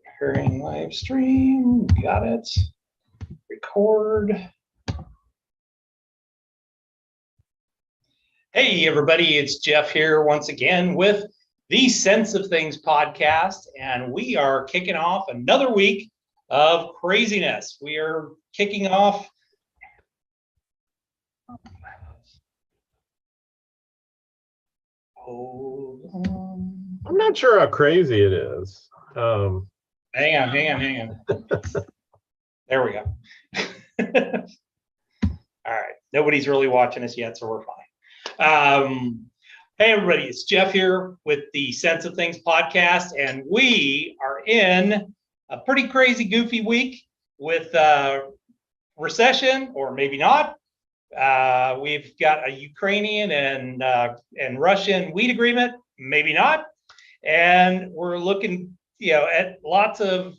Preparing live stream. Got it. Record. Hey, everybody. It's Jeff here once again with the Sense of Things podcast, and we are kicking off another week of craziness. We are kicking off. Hold on. I'm not sure how crazy it is. Hang on. There we go. All right. Nobody's really watching us yet, so we're fine. Hey, everybody. It's Jeff here with the Sense of Things podcast, and we are in a pretty crazy, goofy week with recession, or maybe not. We've got a Ukrainian and Russian wheat agreement, maybe not. And we're looking, at lots of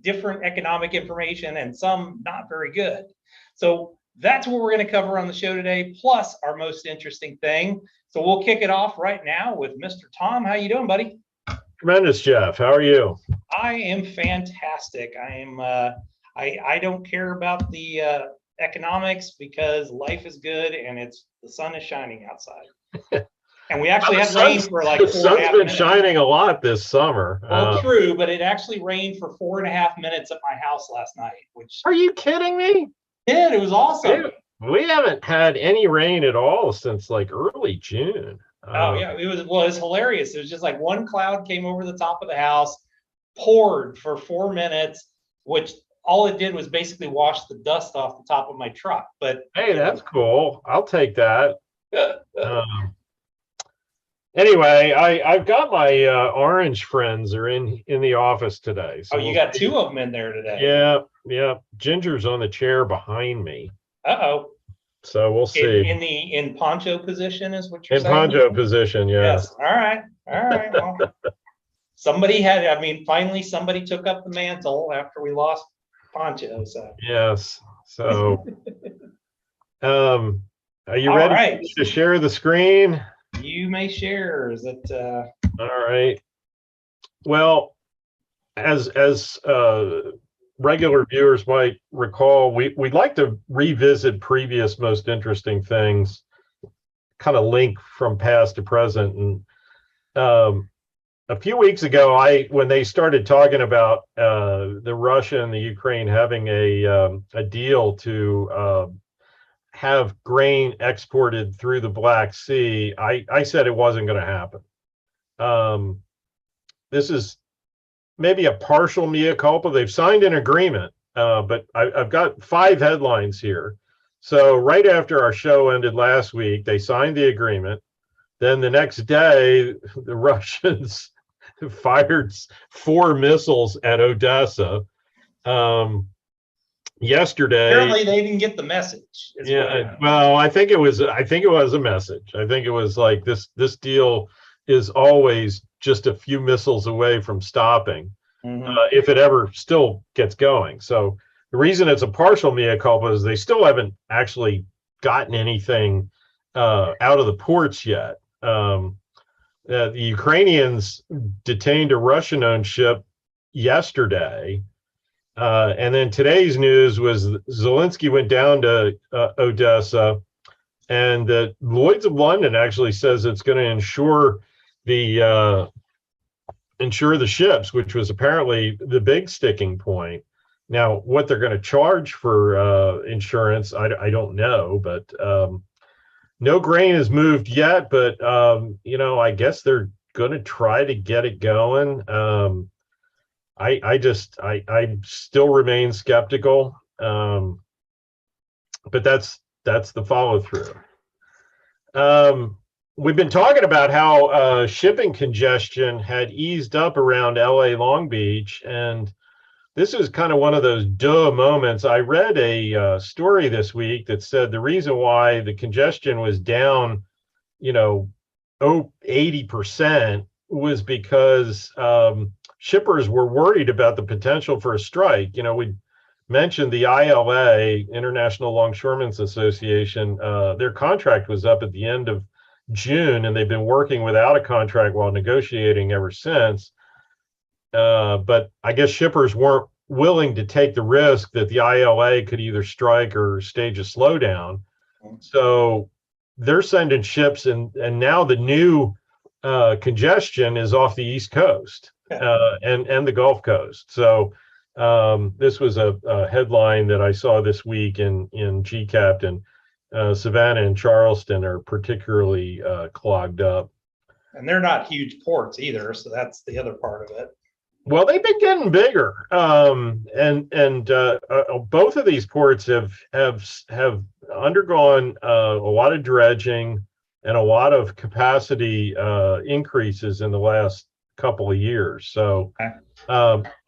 different economic information and some not very good. So that's what we're going to cover on the show today, plus our most interesting thing. So we'll kick it off right now with Mr. Tom. How you doing, buddy? Tremendous, Jeff. How are you? I am fantastic. I don't care about the economics because life is good and the sun is shining outside. And we actually had rain for like 4.5 minutes. The sun's been shining a lot this summer. Well, true, but it actually rained for 4.5 minutes at my house last night. Which are you kidding me? It was awesome. We haven't had any rain at all since like early June. Oh yeah, it was hilarious. It was just like one cloud came over the top of the house, poured for 4 minutes, which all it did was basically wash the dust off the top of my truck. But hey, that's cool. I'll take that. Anyway, I've got my orange friends are in the office today. So you got two of them in there today. Yeah. Ginger's on the chair behind me. Uh-oh. So we'll see. In poncho position is what you're saying? In poncho position, yes. All right. Well, finally somebody took up the mantle after we lost poncho. So yes. So are you ready to share the screen? You may share. Is it all right? Well, as regular viewers might recall, we'd like to revisit previous most interesting things, kind of link from past to present. And a few weeks ago, when they started talking about the Russia and the Ukraine having a deal to have grain exported through the Black Sea, I said it wasn't going to happen. This is maybe a partial mea culpa. They've signed an agreement, but I've got 5 headlines here. So right after our show ended last week, they signed the agreement. Then the next day, the Russians fired 4 missiles at Odessa. Yesterday, apparently they didn't get the message. Yeah, well, I think it was a message. I think it was like this deal is always just a few missiles away from stopping, if it ever still gets going. So the reason it's a partial mea culpa is they still haven't actually gotten anything out of the ports yet. The Ukrainians detained a Russian-owned ship yesterday. And then today's news was Zelensky went down to Odessa, and that Lloyd's of London actually says it's going to insure the ships, which was apparently the big sticking point. Now, what they're going to charge for insurance, I don't know, but no grain has moved yet. But I guess they're going to try to get it going. I still remain skeptical, but that's the follow through. We've been talking about how shipping congestion had eased up around LA Long Beach, and this is kind of one of those duh moments. I read a story this week that said the reason why the congestion was down, 80% was because shippers were worried about the potential for a strike. We mentioned the ILA, International Longshoremen's Association. Their contract was up at the end of June, and they've been working without a contract while negotiating ever since. but I guess shippers weren't willing to take the risk that the ILA could either strike or stage a slowdown. So they're sending ships, and now the new congestion is off the East Coast and the Gulf Coast. So this was a headline that I saw this week in GCAPT, and Savannah and Charleston are particularly clogged up. And they're not huge ports either, so that's the other part of it. Well, they've been getting bigger, and both of these ports have undergone a lot of dredging and a lot of capacity increases in the last couple of years. So,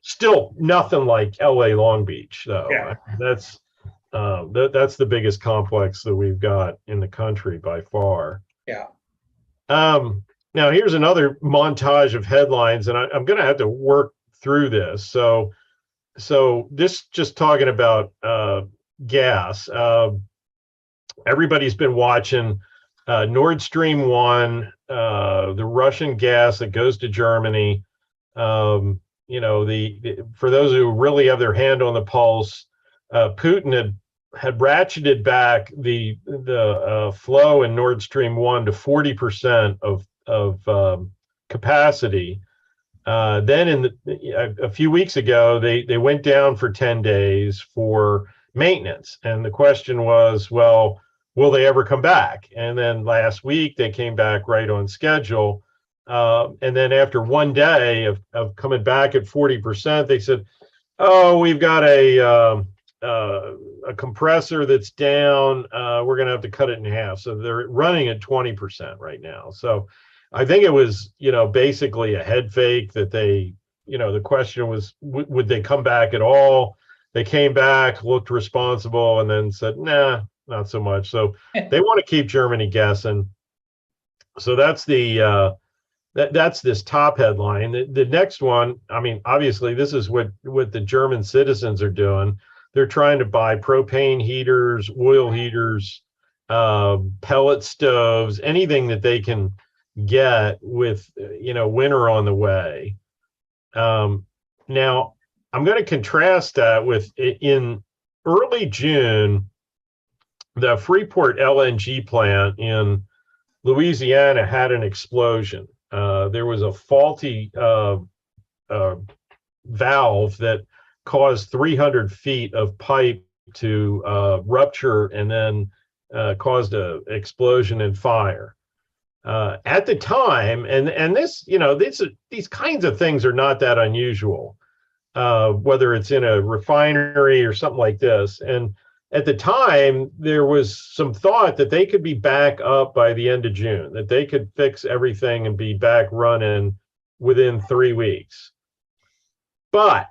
still nothing like LA Long Beach, though. Yeah. That's the biggest complex that we've got in the country by far. Yeah. Now, here's another montage of headlines, and I'm going to have to work through this. So this just talking about gas. Everybody's been watching Nord Stream 1, the Russian gas that goes to Germany. For those who really have their hand on the pulse, Putin had ratcheted back the flow in Nord Stream 1 to 40% of capacity. Then a few weeks ago, they went down for 10 days for maintenance. And the question was, well, will they ever come back? And then last week, they came back right on schedule. And then after one day of coming back at 40%, they said, oh, we've got a compressor that's down. We're going to have to cut it in half. So they're running at 20% right now. So I think it was, basically a head fake that they, the question was, would they come back at all? They came back, looked responsible, and then said, nah, not so much. So they want to keep Germany guessing. So that's that's this top headline. The next one, I mean, obviously, this is what the German citizens are doing. They're trying to buy propane heaters, oil heaters, pellet stoves, anything that they can get with winter on the way. Now I'm going to contrast that with in early June, the Freeport LNG plant in Louisiana had an explosion. There was a faulty valve that caused 300 feet of pipe to rupture and then caused an explosion and fire. At the time, and this, these kinds of things are not that unusual, whether it's in a refinery or something like this. And at the time, there was some thought that they could be back up by the end of June, that they could fix everything and be back running within 3 weeks. But,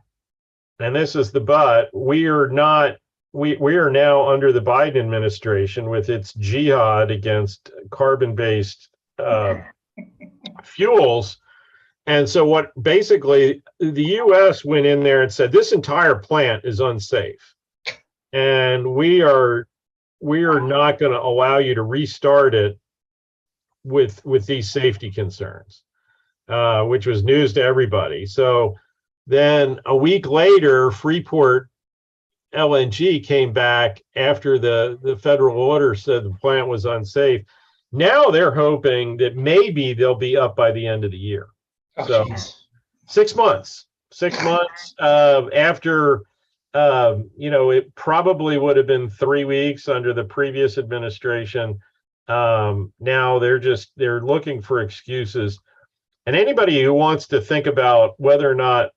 and this is the but, we are now under the Biden administration with its jihad against carbon-based fuels. And so what basically the US went in there and said, this entire plant is unsafe. And we are not going to allow you to restart it with these safety concerns, which was news to everybody. So then a week later, Freeport LNG came back after the federal order said the plant was unsafe. Now they're hoping that maybe they'll be up by the end of the year. Oh, so geez. 6 months after, it probably would have been 3 weeks under the previous administration. Now they're looking for excuses. And anybody who wants to think about whether or not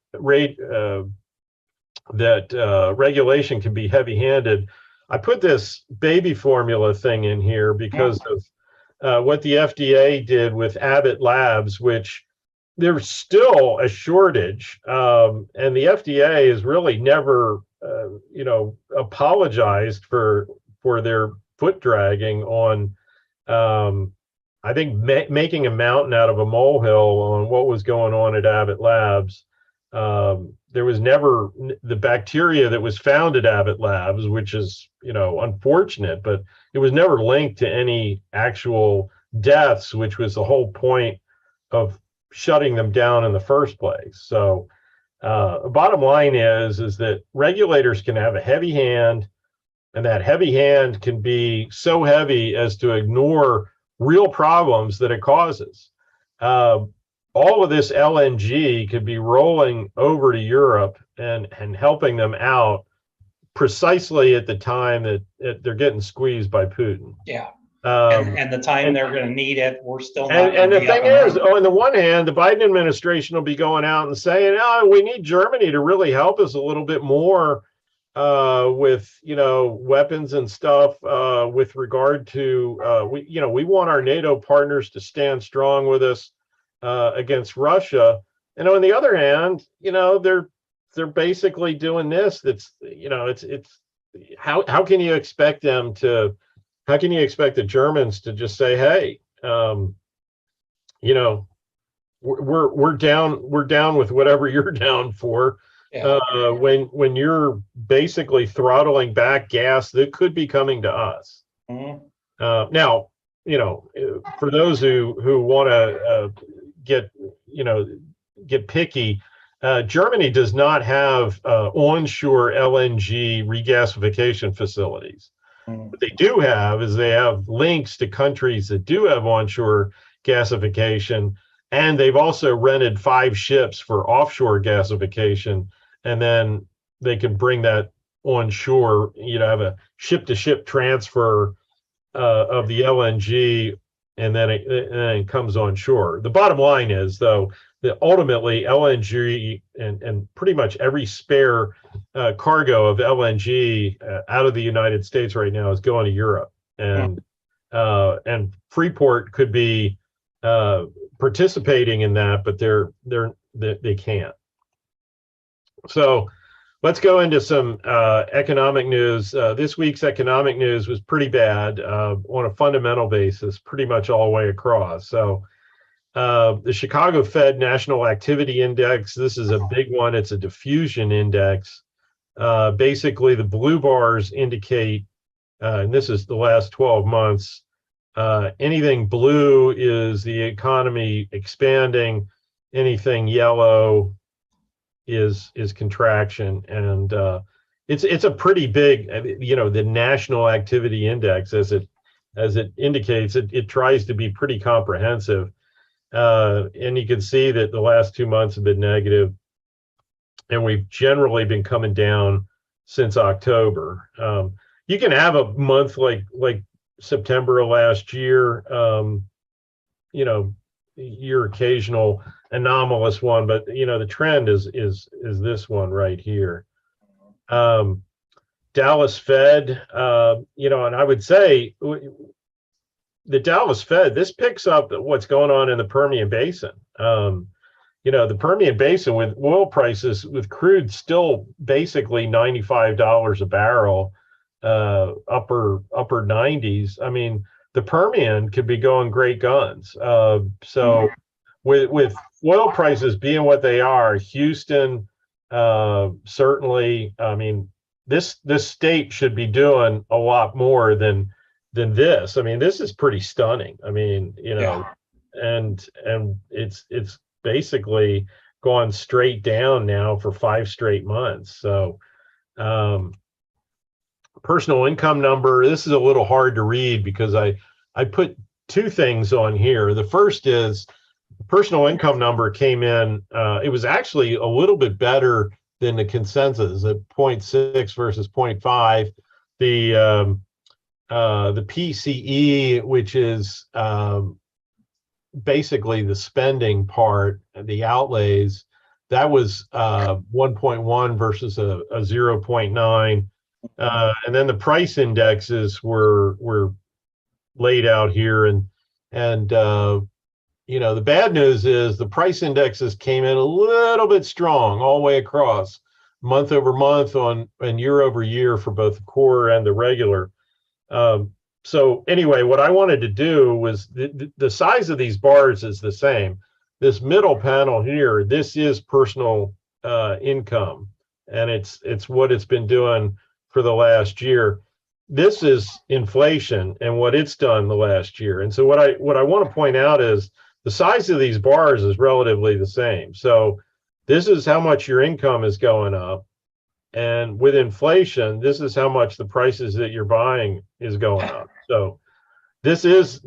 regulation can be heavy-handed, I put this baby formula thing in here because of what the FDA did with Abbott Labs, which there's still a shortage, and the FDA has really never, apologized for their foot dragging on, I think, making a mountain out of a molehill on what was going on at Abbott Labs. There was never the bacteria that was found at Abbott Labs, which is, unfortunate, but it was never linked to any actual deaths, which was the whole point of shutting them down in the first place. So bottom line is that regulators can have a heavy hand, and that heavy hand can be so heavy as to ignore real problems that it causes. All of this LNG could be rolling over to Europe and helping them out precisely at the time that they're getting squeezed by Putin. Yeah. And the time they're going to need it, we're still not. And the thing is, on the one hand, the Biden administration will be going out and saying, "Oh, we need Germany to really help us a little bit more with, weapons and stuff with regard to we want our NATO partners to stand strong with us against Russia." And on the other hand, they're basically doing this. That's it's how can you expect them to? How can you expect the Germans to just say, "Hey, we're down with whatever you're down for," when you're basically throttling back gas that could be coming to us. Mm-hmm. Now, for those who want to get picky, Germany does not have onshore LNG regasification facilities. What they do have is they have links to countries that do have onshore gasification, and they've also rented 5 ships for offshore gasification, and then they can bring that onshore, have a ship-to-ship transfer of the LNG, and then it comes onshore. The bottom line is, though, that ultimately LNG and pretty much every spare cargo of LNG out of the United States right now is going to Europe, and Freeport could be participating in that, but they can't. So let's go into some economic news. This week's economic news was pretty bad on a fundamental basis, pretty much all the way across. So the Chicago Fed National Activity Index, this is a big one. It's a diffusion index. Basically, the blue bars indicate, and this is the last 12 months, anything blue is the economy expanding, anything yellow is contraction. And it's a pretty big, the National Activity Index, as it indicates, it tries to be pretty comprehensive. And you can see that the last 2 months have been negative, and we've generally been coming down since October. You can have a month like September of last year, your occasional anomalous one, but the trend is this one right here. Dallas Fed, and I would say the Dallas Fed, this picks up what's going on in the Permian Basin. The Permian Basin, with oil prices, with crude still basically $95 a barrel, upper 90s. I mean, the Permian could be going great guns. So with oil prices being what they are, Houston, certainly, I mean, this state should be doing a lot more than this. I mean, this is pretty stunning. I mean, and it's basically gone straight down now for 5 straight months. So personal income number, this is a little hard to read because I put 2 things on here. The first is the personal income number came in, it was actually a little bit better than the consensus at 0.6 versus 0.5. The PCE, which is basically the spending part, the outlays, that was 1.1 versus a 0.9. And then the price indexes were laid out here, and the bad news is the price indexes came in a little bit strong all the way across, month over month and year over year for both the core and the regular. So anyway, what I wanted to do was the size of these bars is the same. This middle panel here, this is personal income, and it's what it's been doing for the last year. This is inflation and what it's done the last year. And so what I want to point out is the size of these bars is relatively the same. So this is how much your income is going up. And with inflation, this is how much the prices that you're buying is going up. So this is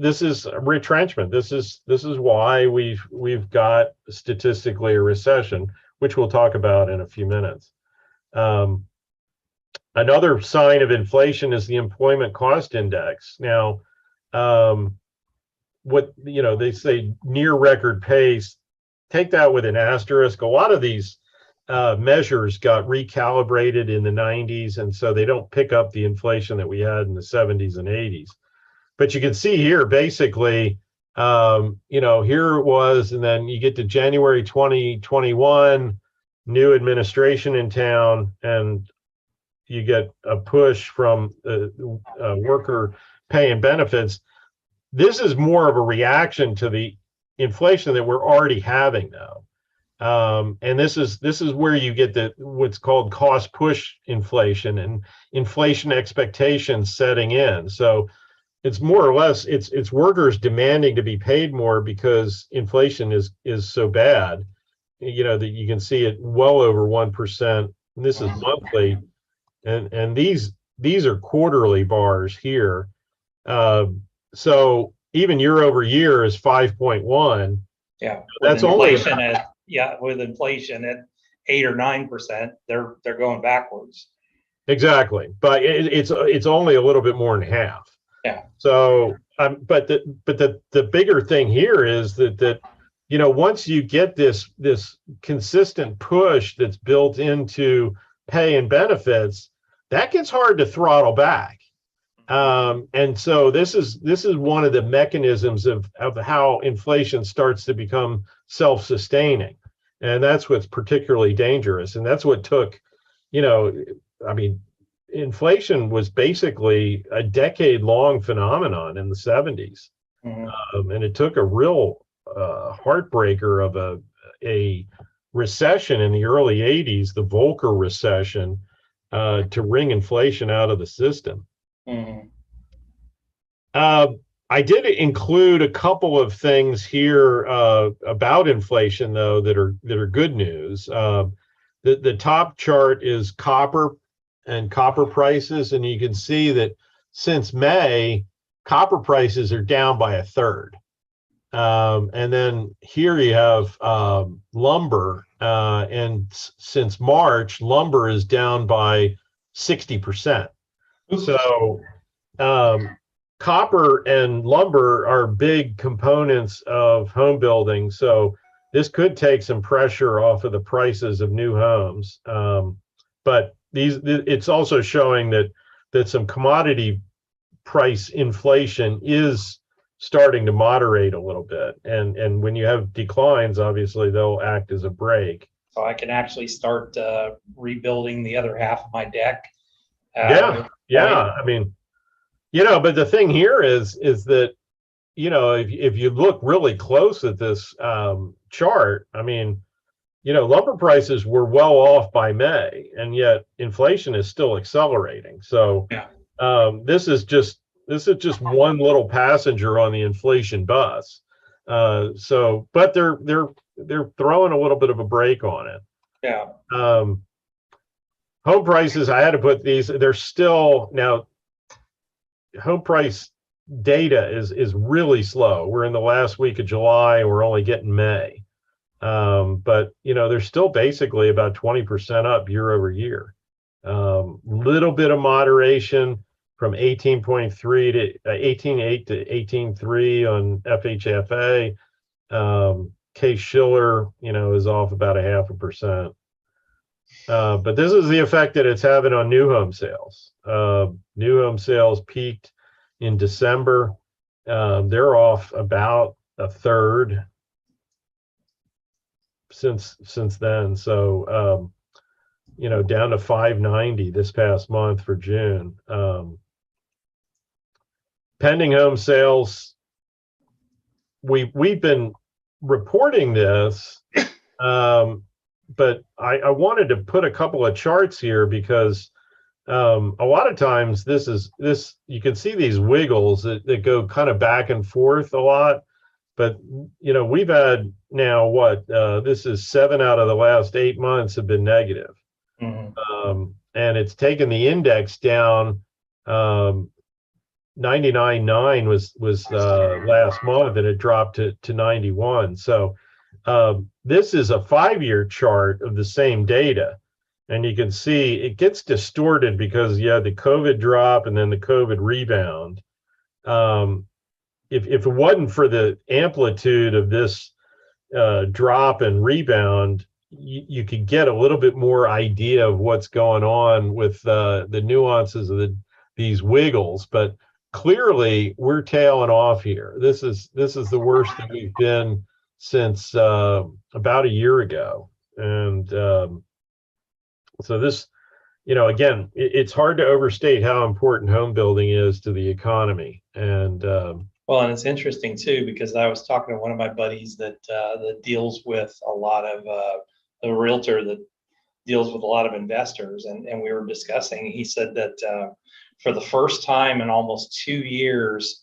retrenchment. This is why we've got statistically a recession, which we'll talk about in a few minutes. Another sign of inflation is the employment cost index. Now, what they say near record pace. Take that with an asterisk. A lot of these measures got recalibrated in the 90s, and so they don't pick up the inflation that we had in the 70s and 80s. But you can see here, basically, here it was, and then you get to January 2021, new administration in town, and you get a push from worker pay and benefits. This is more of a reaction to the inflation that we're already having now. And this is where you get what's called cost push inflation and inflation expectations setting in. So it's more or less it's workers demanding to be paid more because inflation is so bad, that you can see it well over 1%. And this is monthly, and these are quarterly bars here. So even year over year is 5.1. Yeah, that's inflation with inflation at 8 or 9%, they're going backwards. Exactly, but it's only a little bit more than half. Yeah. So, but the bigger thing here is that once you get this consistent push that's built into pay and benefits, that gets hard to throttle back. And so this is one of the mechanisms of how inflation starts to become self-sustaining. And that's what's particularly dangerous. And that's what took, inflation was basically a decade-long phenomenon in the 70s. Mm-hmm. And it took a real heartbreaker of a recession in the early 80s, the Volcker recession, to wring inflation out of the system. Mm-hmm. I did include a couple of things here about inflation, though, that are good news. The top chart is copper and copper prices, and you can see that since May, copper prices are down by a third. And then here you have lumber, and since March, lumber is down by 60%. So copper and lumber are big components of home building. So this could take some pressure off of the prices of new homes. But it's also showing that some commodity price inflation is starting to moderate a little bit. And when you have declines, obviously they'll act as a brake. So I can actually start rebuilding the other half of my deck. Yeah. I mean, but the thing here is that, if you look really close at this chart, I mean, lumber prices were well off by May, and yet inflation is still accelerating. So this is just one little passenger on the inflation bus. But they're throwing a little bit of a brake on it. Yeah. Home prices, I had to put these, they're still now. Home price data is really slow. We're in the last week of July, and we're only getting May. But they're still basically about 20% up year over year. Little bit of moderation from 18.3 to 18.8 to 18.3 on FHFA. Case-Shiller, is off about 0.5%. But this is the effect that it's having on new home sales. New home sales peaked in December. They're off about a third since then. So, down to 590 this past month for June. Pending home sales, we've been reporting this, but I wanted to put a couple of charts here because a lot of times you can see these wiggles that go kind of back and forth a lot, But, we've had now this is 7 out of the last 8 months have been negative. And it's taken the index down. 99.9 was last month, and it dropped to 91. So this is a 5-year chart of the same data. And you can see it gets distorted because you had the COVID drop and then the COVID rebound. If it wasn't for the amplitude of this drop and rebound, you could get a little bit more idea of what's going on with the nuances of these wiggles. But clearly, we're tailing off here. This is the worst that we've been since about a year ago. And so this, again, it's hard to overstate how important home building is to the economy. And well, and it's interesting too, because I was talking to one of my buddies that deals with a lot of a realtor that deals with a lot of investors, and we were discussing. He said that for the first time in almost 2 years,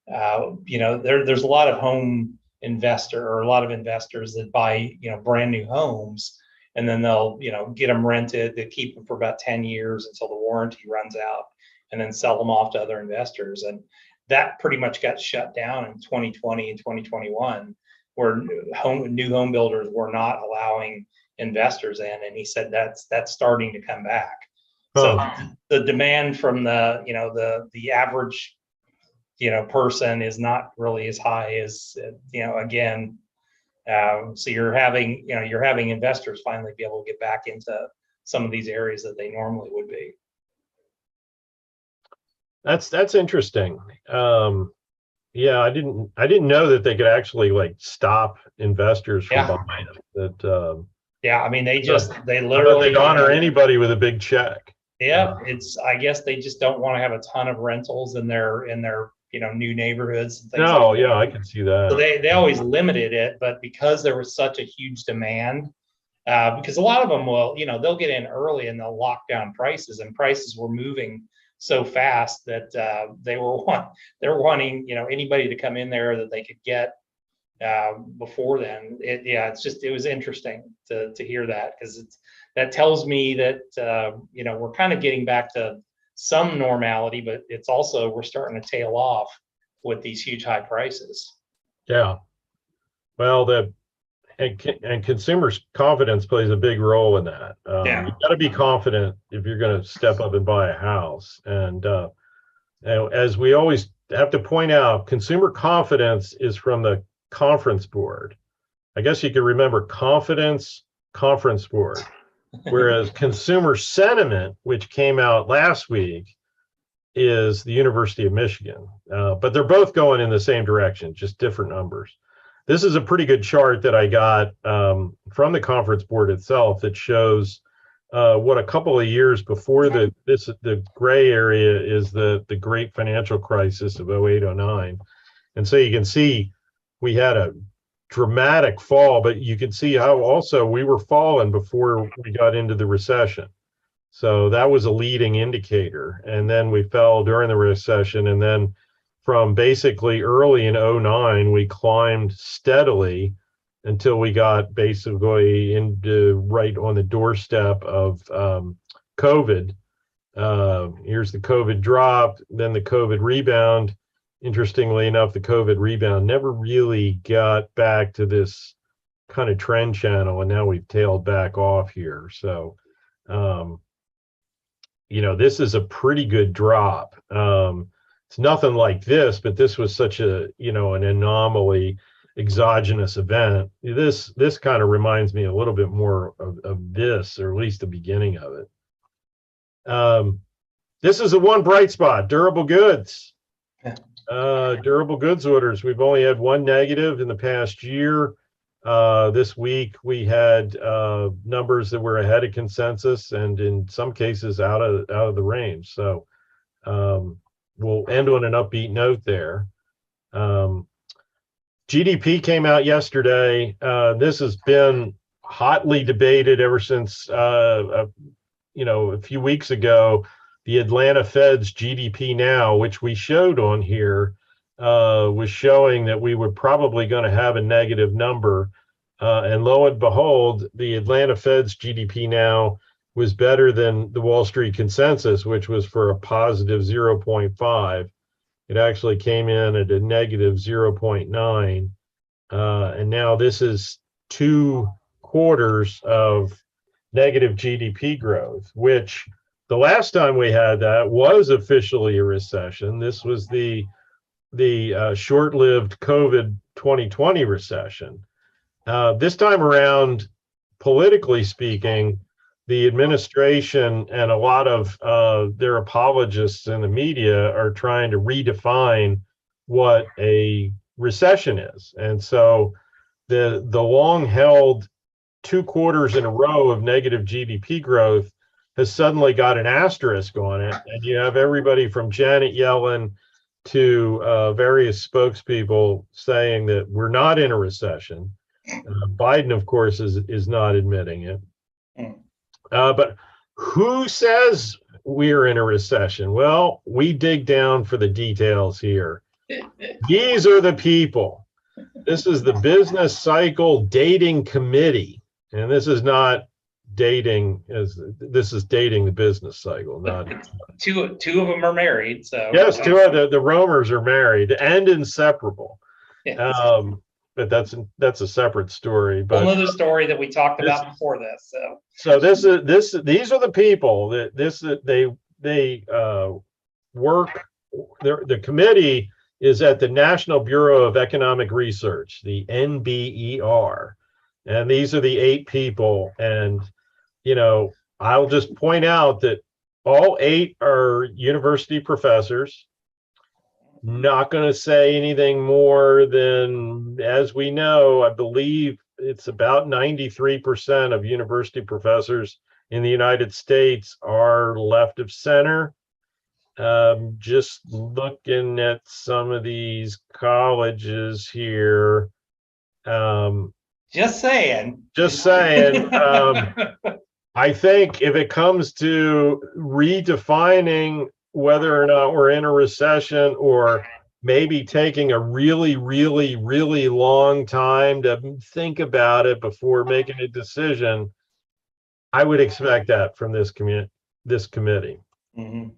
there's a lot of a lot of investors that buy brand new homes, and then they'll get them rented. They keep them for about 10 years until the warranty runs out, and then sell them off to other investors. And that pretty much got shut down in 2020 and 2021, where new home builders were not allowing investors in. And he said that's starting to come back. So the demand from the average person is not really as high as again. So you're having investors finally be able to get back into some of these areas that they normally would be. That's interesting. Yeah, I didn't know that they could actually stop investors from buying it. That yeah, I mean they literally they'd honor anybody with a big check. Yeah, I guess they just don't want to have a ton of rentals in their new neighborhoods and things. No, like yeah, that. I can see that. So they always limited it, but because there was such a huge demand, because a lot of them will, they'll get in early and they'll lock down prices, and prices were moving so fast that they were wanting anybody to come in there that they could get before then. It was interesting to hear that, because that tells me that we're kind of getting back to some normality, but it's also we're starting to tail off with these huge high prices. Yeah, well, and consumers' confidence plays a big role in that. You got to be confident if you're going to step up and buy a house. And as we always have to point out, consumer confidence is from the conference board. I guess you can remember confidence, conference board. Whereas consumer sentiment, which came out last week, is the University of Michigan. But they're both going in the same direction, just different numbers. This is a pretty good chart that I got from the conference board itself that shows what a couple of years before the gray area is the great financial crisis of 08-09. And so you can see we had a dramatic fall, but you can see how also we were falling before we got into the recession. So that was a leading indicator. And then we fell during the recession. And then from basically early in 09, we climbed steadily until we got basically into right on the doorstep of COVID. Here's the COVID drop, then the COVID rebound. Interestingly enough, the COVID rebound never really got back to this kind of trend channel, and now we've tailed back off here. So, this is a pretty good drop. It's nothing like this, but this was such an anomaly, exogenous event. This kind of reminds me a little bit more of this, or at least the beginning of it. This is the one bright spot, durable goods. Durable goods orders. We've only had one negative in the past year. This week we had numbers that were ahead of consensus, and in some cases out of the range. So we'll end on an upbeat note there. GDP came out yesterday. This has been hotly debated ever since a few weeks ago. The Atlanta Fed's GDP now, which we showed on here, was showing that we were probably going to have a negative number. And lo and behold, the Atlanta Fed's GDP now was better than the Wall Street consensus, which was for a positive 0.5. It actually came in at a negative 0.9. And now this is 2 quarters of negative GDP growth, which the last time we had that was officially a recession. This was the short-lived COVID 2020 recession. This time around, politically speaking, the administration and a lot of their apologists in the media are trying to redefine what a recession is. And so the long-held 2 quarters in a row of negative GDP growth has suddenly got an asterisk on it. And you have everybody from Janet Yellen to various spokespeople saying that we're not in a recession. Biden, of course, is not admitting it. But who says we're in a recession? Well, we dig down for the details here. These are the people. This is the Business Cycle Dating Committee. And this is not dating, this is dating the business cycle, not two of them are married. So yes, two of the Romers are married and inseparable. Yes. But that's a separate story. But another story that we talked about before this. So these are the people that they work. The committee is at the National Bureau of Economic Research, the NBER, and these are the 8 people. And I'll just point out that all 8 are university professors. Not going to say anything more than, as we know, I believe it's about 93% of university professors in the United States are left of center. Just looking at some of these colleges here. Just saying. I think if it comes to redefining whether or not we're in a recession, or maybe taking a really, really, really long time to think about it before making a decision, I would expect that from this committee. Mm-hmm.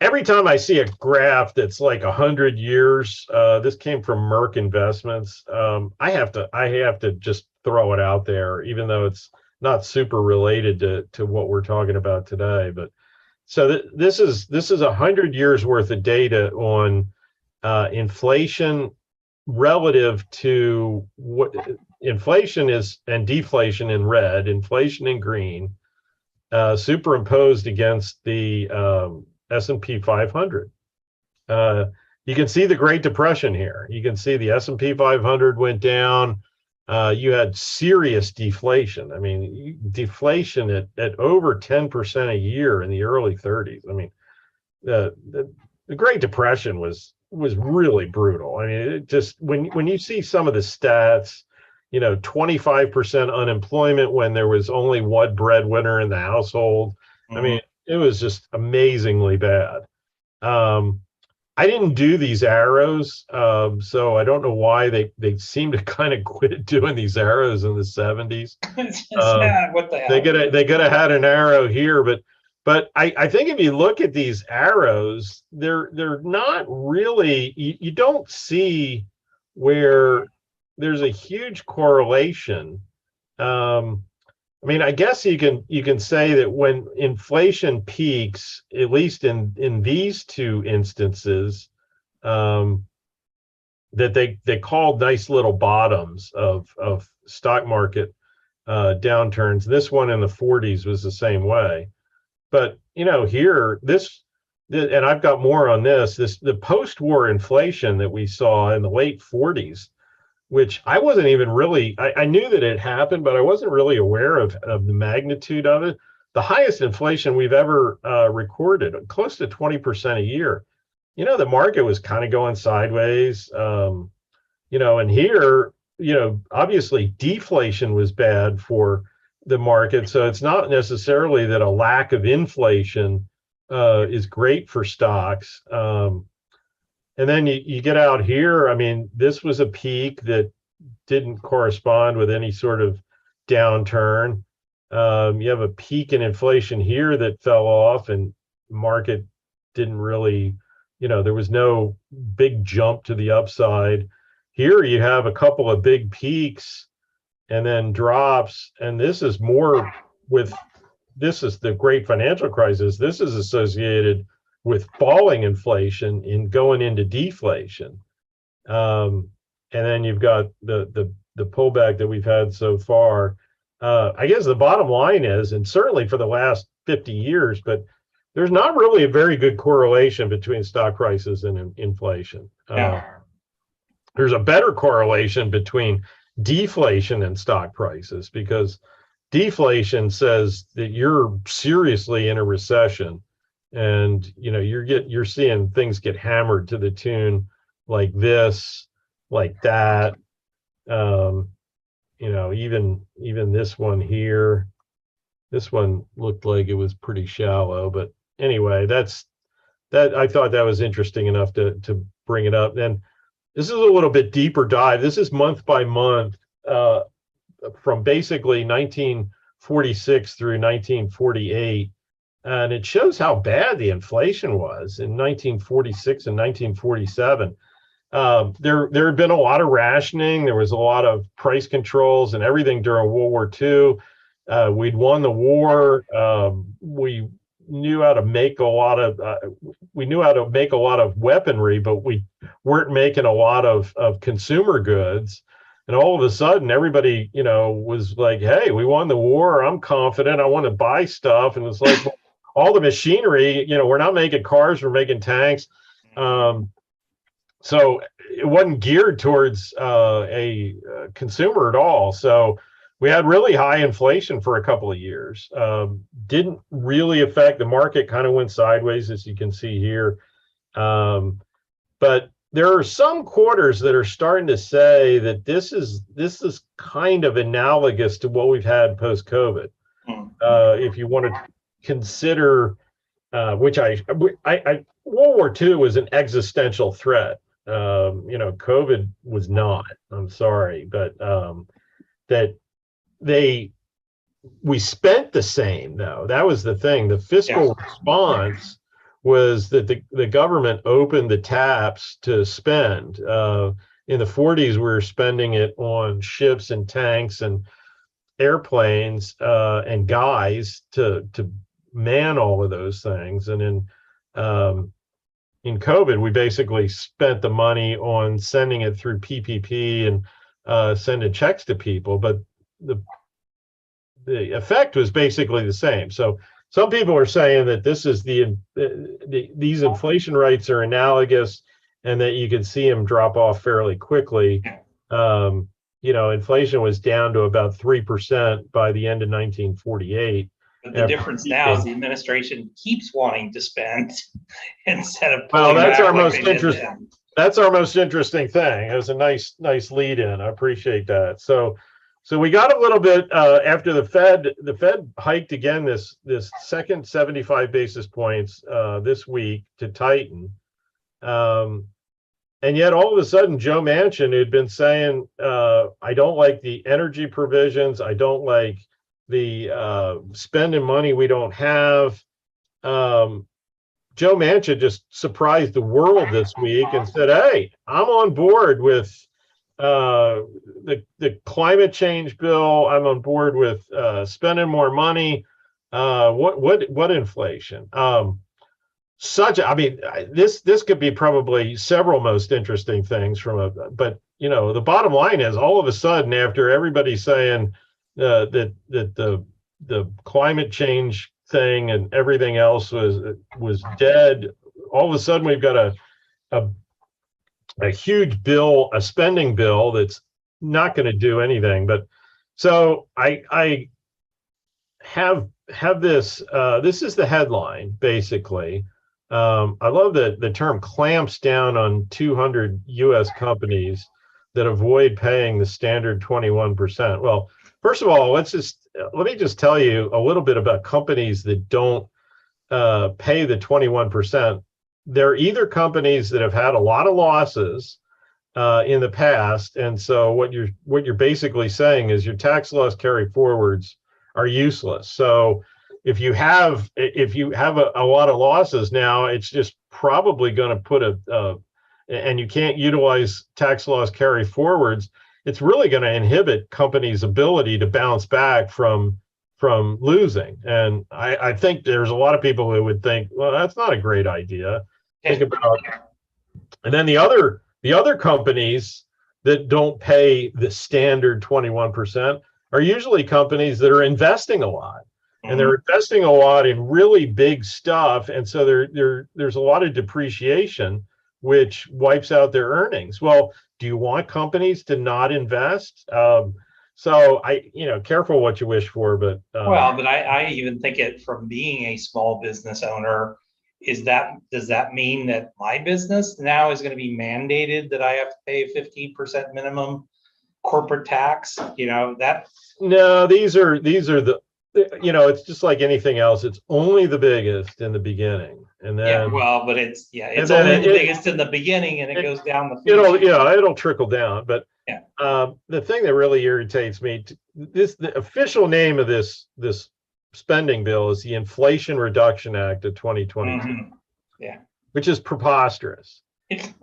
Every time I see a graph that's like 100 years, this came from Merck Investments. I have to just throw it out there, even though it's not super related to what we're talking about today. But so this is 100 years worth of data on inflation relative to what inflation is, and deflation in red, inflation in green, superimposed against the S&P 500. You can see the Great Depression here. You can see the S&P 500 went down. You had serious deflation. I mean, deflation at over 10% a year in the early 30s. I mean, the Great Depression was really brutal. I mean, it just when you see some of the stats, 25% unemployment when there was only one breadwinner in the household. Mm-hmm. I mean, it was just amazingly bad. I didn't do these arrows, so I don't know why they seem to kind of quit doing these arrows in the 70s. What the hell? They could have had an arrow here, but I think if you look at these arrows, they're not really. You don't see where there's a huge correlation. I mean, I guess you can say that when inflation peaks, at least in these 2 instances, that they called nice little bottoms of stock market downturns. This one in the 40s was the same way. But here, and I've got more on the post-war inflation that we saw in the late 40s, which I wasn't even really, I knew that it happened, but I wasn't really aware of the magnitude of it. The highest inflation we've ever recorded, close to 20% a year. The market was kind of going sideways, and here, obviously deflation was bad for the market. So it's not necessarily that a lack of inflation is great for stocks. And then you get out here. I mean, this was a peak that didn't correspond with any sort of downturn. You have a peak in inflation here that fell off, and market didn't really, there was no big jump to the upside. Here you have a couple of big peaks and then drops, and this is more with, this is the great financial crisis. This is associated with falling inflation and going into deflation. And then you've got the pullback that we've had so far. I guess the bottom line is, and certainly for the last 50 years, but there's not really a very good correlation between stock prices and inflation. There's a better correlation between deflation and stock prices, because deflation says that you're seriously in a recession, and you're seeing things get hammered to the tune like this, like that. Even this one here, this one looked like it was pretty shallow, but anyway, that I thought that was interesting enough to bring it up. And this is a little bit deeper dive. This is month by month, from basically 1946 through 1948. And it shows how bad the inflation was in 1946 and 1947. There had been a lot of rationing. There was a lot of price controls and everything during World War II. We'd won the war. We knew how to make a lot of weaponry, but we weren't making a lot of consumer goods. And all of a sudden, everybody, was like, "Hey, we won the war. I'm confident. I want to buy stuff." And it's like, well, all the machinery, we're not making cars. We're making tanks. So it wasn't geared towards a consumer at all. So we had really high inflation for a couple of years. Didn't really affect the market, kind of went sideways, as you can see here. But there are some quarters that are starting to say that this is kind of analogous to what we've had post-COVID. If you want to consider, which World War II was an existential threat. COVID was not. I'm sorry, but that we spent the same, though. That was the thing. The fiscal response was that the government opened the taps to spend. In the 40s, we were spending it on ships and tanks and airplanes and guys to man all of those things. And in COVID, we basically spent the money on sending it through PPP and sending checks to people, but the effect was basically the same. So some people are saying that this is these inflation rates are analogous, and that you can see them drop off fairly quickly. Inflation was down to about 3% by the end of 1948. But the difference now is the administration keeps wanting to spend instead of well, pulling that's back our like most they did interesting. then. That's our most interesting thing. It was a nice lead in. I appreciate that. So we got a little bit after the Fed hiked again this second 75 basis points this week to tighten. And yet all of a sudden, Joe Manchin, who'd been saying, I don't like the energy provisions, I don't like the spending money we don't have. Joe Manchin just surprised the world this week and said, "Hey, I'm on board with the climate change bill. I'm on board with spending more money. What inflation?" This could be probably several most interesting things but the bottom line is, all of a sudden, after everybody's saying that the climate change thing and everything else was dead, all of a sudden we've got a huge bill, a spending bill that's not going to do anything. But so I have this. This is the headline, basically. I love the term clamps down on 200 U.S. companies that avoid paying the standard 21%. Well, first of all, let me just tell you a little bit about companies that don't pay the 21%, they're either companies that have had a lot of losses in the past, and so what you're basically saying is your tax loss carry forwards are useless. So if you have a lot of losses now, it's just probably going to put and you can't utilize tax loss carry forwards. It's really going to inhibit companies' ability to bounce back from losing. And I think there's a lot of people who would think, well, that's not a great idea. Think about, and then the other companies that don't pay the standard 21% are usually companies that are investing a lot. And they're investing a lot in really big stuff, and so there's a lot of depreciation, which wipes out their earnings. Well, do you want companies to not invest? So careful what you wish for, but but I even think it from being a small business owner. Does that mean that my business now is going to be mandated that I have to pay a 15% minimum corporate tax? No, these are the. It's just like anything else. It's only the biggest in the beginning, and then but it's only the biggest in the beginning, and it goes down the food it'll trickle down. But the thing that really irritates me, the official name of this spending bill is the Inflation Reduction Act of 2022, which is preposterous. And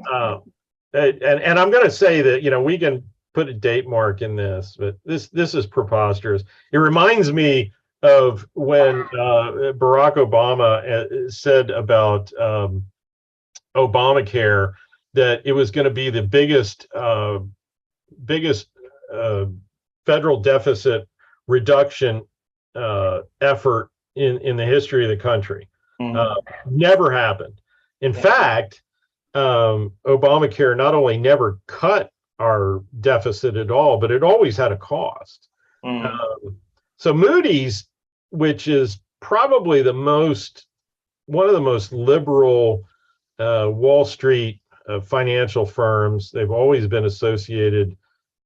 I'm going to say that we can put a date mark in this, but this is preposterous. It reminds me of when Barack Obama said about Obamacare that it was going to be the biggest federal deficit reduction effort in the history of the country. Never happened. In fact, Obamacare not only never cut our deficit at all, but it always had a cost. So Moody's, which is probably one of the most liberal Wall Street financial firms, they've always been associated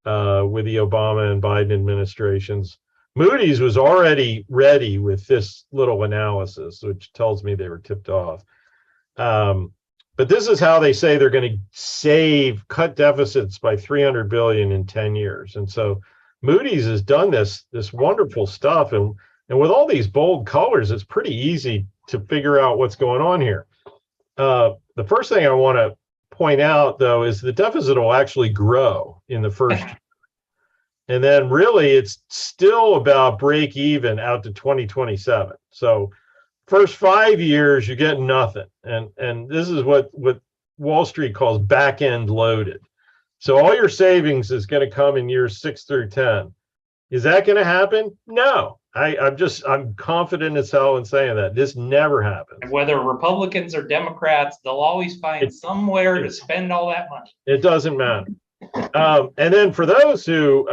with the Obama and Biden administrations. Moody's was already ready with this little analysis, which tells me they were tipped off. But this is how they say they're going to cut deficits by 300 billion in 10 years. And so Moody's has done this wonderful stuff. And with all these bold colors, it's pretty easy to figure out what's going on here. The first thing I want to point out, though, is the deficit will actually grow in the first year. And then really it's still about break even out to 2027. So first 5 years, you get nothing. And this is what Wall Street calls back end loaded. So all your savings is going to come in years 6 through 10. Is that going to happen? No. I'm confident as hell in saying that. This never happens. And whether Republicans or Democrats, they'll always find somewhere to spend all that money. It doesn't matter. And then for those who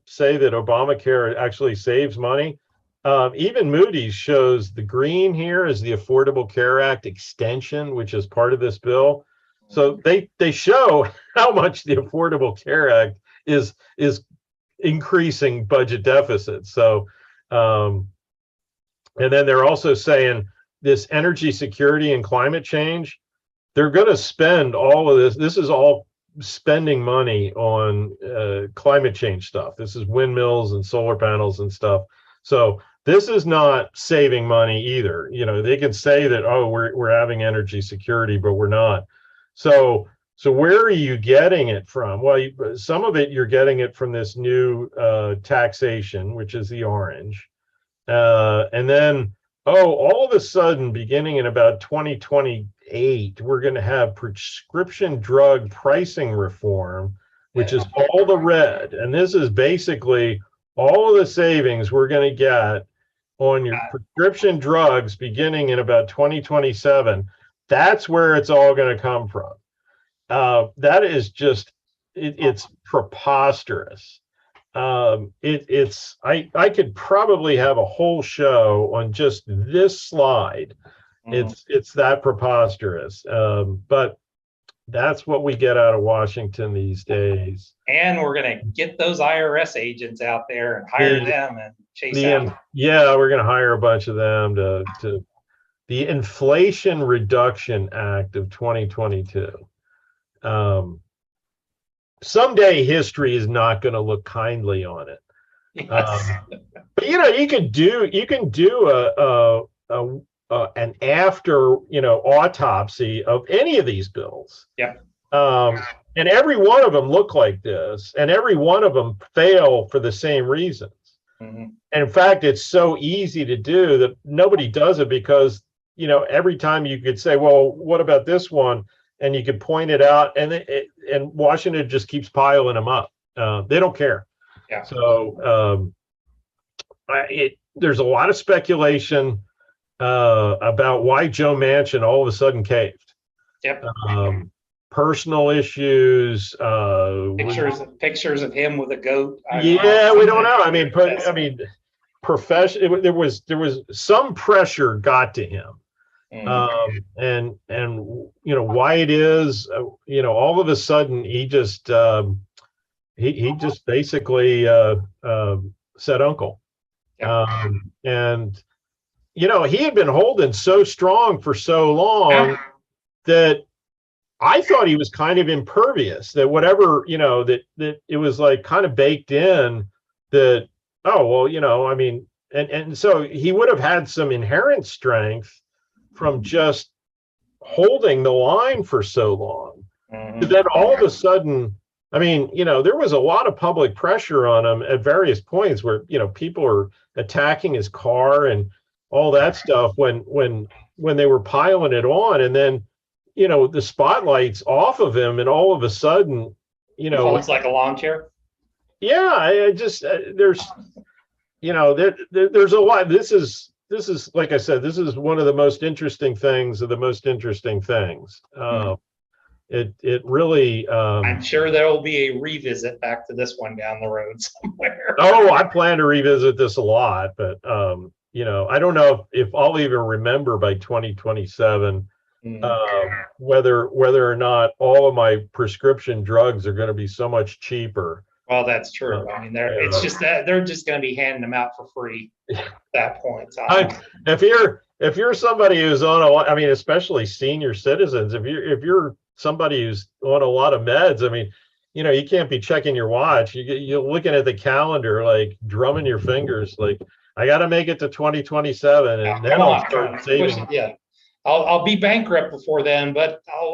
say that Obamacare actually saves money, even Moody's shows the green here is the Affordable Care Act extension, which is part of this bill. So they show how much the Affordable Care Act is increasing budget deficits. So, and then they're also saying this energy security and climate change, they're going to spend all of this. This is all spending money on climate change stuff. This is windmills and solar panels and stuff. So this is not saving money either. They can say that, oh, we're having energy security, but we're not. So where are you getting it from? Well, some of it you're getting it from this new taxation, which is the orange. And then, all of a sudden, beginning in about 2028, we're going to have prescription drug pricing reform, which is all the red. And this is basically all of the savings we're going to get on your prescription drugs beginning in about 2027. That's where it's all going to come from. That is just, it's preposterous. I could probably have a whole show on just this slide. It's that preposterous. But that's what we get out of Washington these days. And we're going to get those IRS agents out there and hire them and chase out. Yeah, we're going to hire a bunch of them to the Inflation Reduction Act of 2022. Someday history is not going to look kindly on it. Yes. But you can do an after autopsy of any of these bills. Yep. And every one of them look like this, and every one of them fail for the same reasons. Mm-hmm. And in fact, it's so easy to do that nobody does it because every time you could say, well, what about this one? And you could point it out, and Washington just keeps piling them up. They don't care. Yeah. So there's a lot of speculation about why Joe Manchin all of a sudden caved. Yep. Personal issues. Pictures of him with a goat. We don't know. I mean, profession. There was some pressure got to him. And why it is, all of a sudden he just basically said uncle. And he had been holding so strong for so long that I thought he was kind of impervious, that whatever, that it was like kind of baked in that, and so he would have had some inherent strength from just holding the line for so long. Mm-hmm. But then all of a sudden, there was a lot of public pressure on him at various points where, people are attacking his car and all that stuff when they were piling it on. And then, the spotlight's off of him, and all of a sudden, it's like a lawn chair. Yeah, I just there's a lot. This is like I said, this is one of the most interesting things of the most interesting things. It really. I'm sure there will be a revisit back to this one down the road somewhere. Oh, I plan to revisit this a lot, but I don't know if I'll even remember by 2027 whether or not all of my prescription drugs are going to be so much cheaper. Well, that's true. It's just that they're just going to be handing them out for free at that point. If you're somebody who's on especially senior citizens, if you're somebody who's on a lot of meds, you can't be checking your watch. You're looking at the calendar, like drumming your fingers, like I got to make it to 2027, and then I'll start saving. Yeah, I'll be bankrupt before then, but I'll